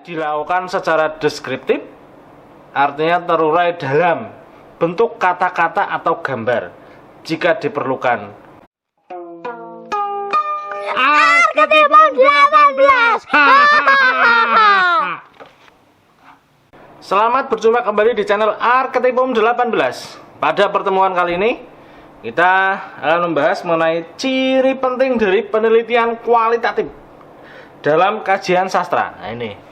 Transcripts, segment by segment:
dilakukan secara deskriptif, artinya terurai dalam bentuk kata-kata atau gambar jika diperlukan. Arketipum 18. Selamat berjumpa kembali di channel Arketipum 18. Pada pertemuan kali ini kita akan membahas mengenai ciri penting dari penelitian kualitatif dalam kajian sastra. Nah, ini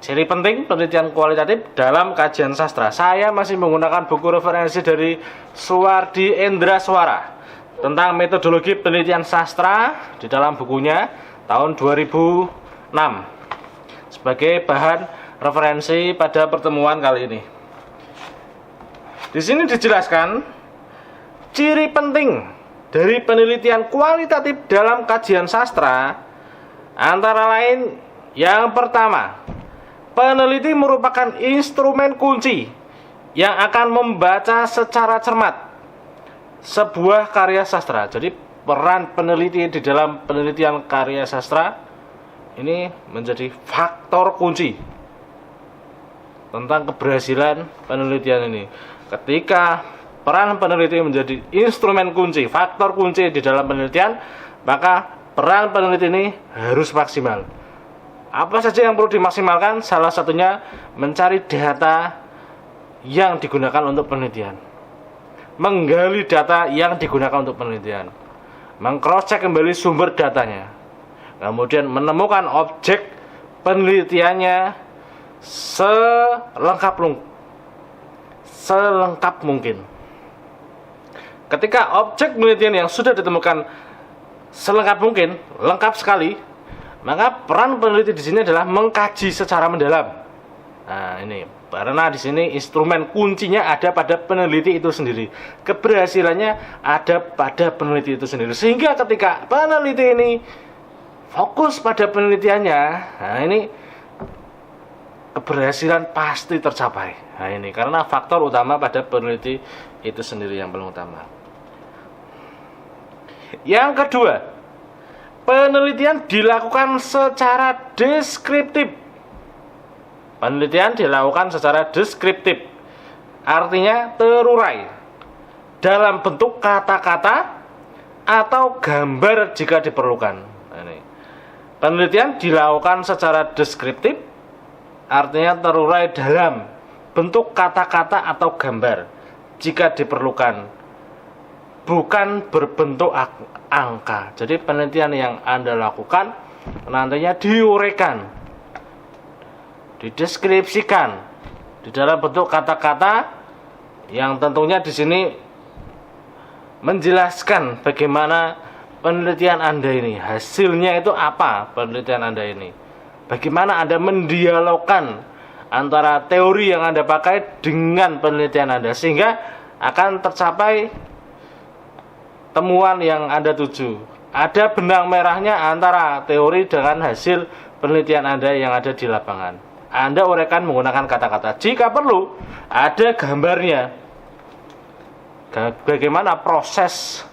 ciri penting penelitian kualitatif dalam kajian sastra. Saya masih menggunakan buku referensi dari Suwardi Endra Swara tentang metodologi penelitian sastra di dalam bukunya tahun 2006 sebagai bahan referensi pada pertemuan kali ini. Di sini dijelaskan ciri penting dari penelitian kualitatif dalam kajian sastra, antara lain yang pertama, peneliti merupakan instrumen kunci yang akan membaca secara cermat sebuah karya sastra. Jadi peran peneliti di dalam penelitian karya sastra ini menjadi faktor kunci tentang keberhasilan penelitian ini. Ketika peran peneliti menjadi instrumen kunci, faktor kunci di dalam penelitian, maka peran peneliti ini harus maksimal. Apa saja yang perlu dimaksimalkan? Salah satunya mencari data yang digunakan untuk penelitian, menggali data yang digunakan untuk penelitian, meng-cross-check kembali sumber datanya, kemudian menemukan objek penelitiannya selengkap mungkin. Ketika objek penelitian yang sudah ditemukan selengkap mungkin, lengkap sekali, maka peran peneliti di sini adalah mengkaji secara mendalam. Nah, ini karena di sini instrumen kuncinya ada pada peneliti itu sendiri. Keberhasilannya ada pada peneliti itu sendiri. Sehingga ketika peneliti ini fokus pada penelitiannya, nah ini keberhasilan pasti tercapai. Nah, ini karena faktor utama pada peneliti itu sendiri yang paling utama. Yang kedua, penelitian dilakukan secara deskriptif. Penelitian dilakukan secara deskriptif, artinya terurai dalam bentuk kata-kata atau gambar jika diperlukan. Ini. Penelitian dilakukan secara deskriptif, artinya terurai dalam bentuk kata-kata atau gambar jika diperlukan, bukan berbentuk angka. Jadi penelitian yang Anda lakukan nantinya diuraikan, dideskripsikan di dalam bentuk kata-kata yang tentunya di sini menjelaskan bagaimana penelitian Anda ini, hasilnya itu apa penelitian Anda ini, bagaimana Anda mendialogkan antara teori yang Anda pakai dengan penelitian Anda sehingga akan tercapai temuan yang Anda tuju. Ada benang merahnya antara teori dengan hasil penelitian Anda yang ada di lapangan. Anda uraikan menggunakan kata-kata. Jika perlu, ada gambarnya. Bagaimana proses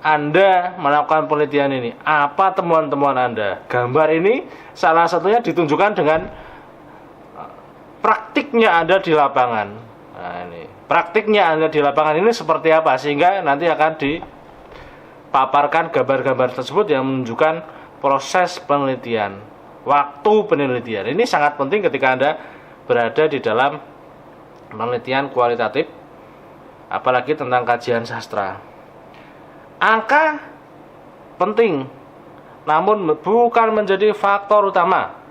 Anda melakukan penelitian ini? Apa temuan-temuan Anda? Gambar ini salah satunya ditunjukkan dengan praktiknya Anda di lapangan. Nah, ini praktiknya Anda di lapangan ini seperti apa, sehingga nanti akan dipaparkan gambar-gambar tersebut yang menunjukkan proses penelitian, waktu penelitian. Ini sangat penting ketika Anda berada di dalam penelitian kualitatif, apalagi tentang kajian sastra. Angka penting, namun bukan menjadi faktor utama.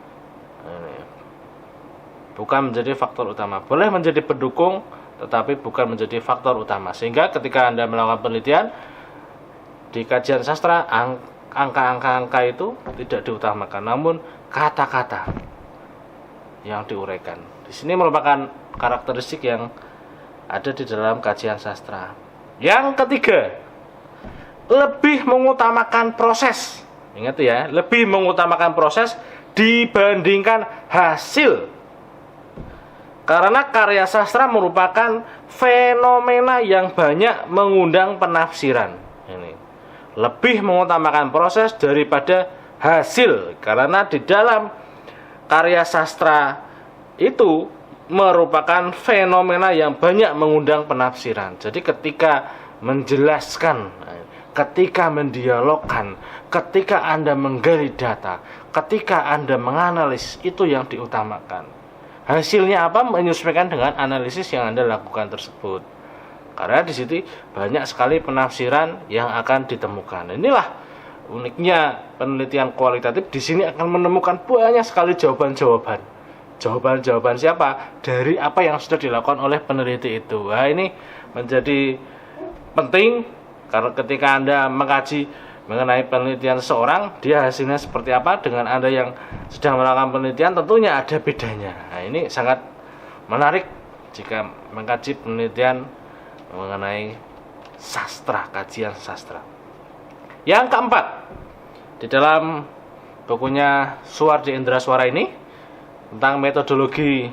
Bukan menjadi faktor utama. Boleh menjadi pendukung, tetapi bukan menjadi faktor utama. Sehingga ketika Anda melakukan penelitian di kajian sastra, angka-angka itu tidak diutamakan, namun kata-kata yang diuraikan. Di sini merupakan karakteristik yang ada di dalam kajian sastra. Yang ketiga, lebih mengutamakan proses. Ingat ya, lebih mengutamakan proses dibandingkan hasil. Karena karya sastra merupakan fenomena yang banyak mengundang penafsiran. Ini lebih mengutamakan proses daripada hasil, karena di dalam karya sastra itu merupakan fenomena yang banyak mengundang penafsiran. Jadi ketika menjelaskan, ketika mendialogkan, ketika Anda menggali data, ketika Anda menganalisis, itu yang diutamakan. Hasilnya apa? Menyesuaikan dengan analisis yang Anda lakukan tersebut. Karena di situ banyak sekali penafsiran yang akan ditemukan. Inilah uniknya penelitian kualitatif. Di sini akan menemukan banyak sekali jawaban-jawaban. Jawaban-jawaban siapa? Dari apa yang sudah dilakukan oleh peneliti itu. Nah, ini menjadi penting karena ketika Anda mengkaji mengenai penelitian seseorang, dia hasilnya seperti apa dengan Anda yang sedang melakukan penelitian, tentunya ada bedanya. Nah, ini sangat menarik jika mengkaji penelitian mengenai sastra, kajian sastra. Yang keempat, di dalam bukunya Suwardi Indraswara ini tentang metodologi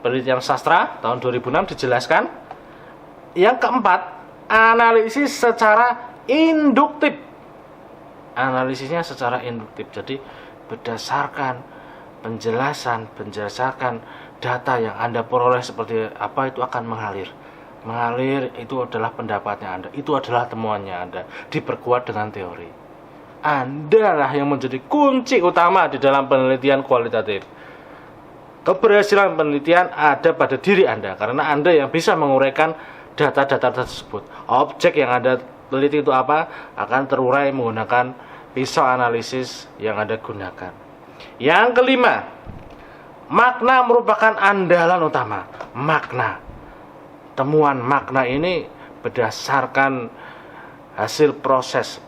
penelitian sastra tahun 2006 dijelaskan. Yang keempat, analisis secara induktif. Analisisnya secara induktif. Jadi berdasarkan penjelasan, berdasarkan data yang Anda peroleh seperti apa, itu akan mengalir. Mengalir itu adalah pendapatnya Anda, itu adalah temuannya Anda, diperkuat dengan teori. Anda lah yang menjadi kunci utama di dalam penelitian kualitatif. Keberhasilan penelitian ada pada diri Anda, karena Anda yang bisa menguraikan data-data tersebut. Objek yang Anda teliti itu apa, akan terurai menggunakan pisau analisis yang Anda gunakan. Yang kelima, makna merupakan andalan utama. Makna. Temuan makna ini berdasarkan hasil proses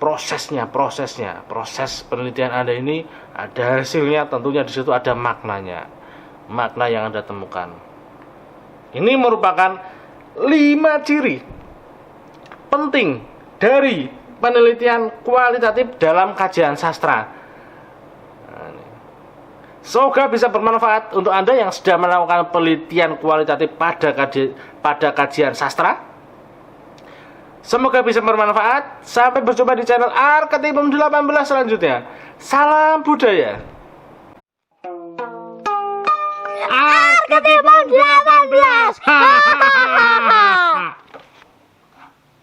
penelitian Anda ini ada hasilnya, tentunya di situ ada maknanya. Makna yang Anda temukan. Ini merupakan 5 ciri penting dari penelitian kualitatif dalam kajian sastra. Semoga bisa bermanfaat untuk Anda yang sedang melakukan penelitian kualitatif pada kajian sastra. Semoga bisa bermanfaat. Sampai berjumpa di channel Arketipum 18 selanjutnya. Salam budaya. Arketipum 18.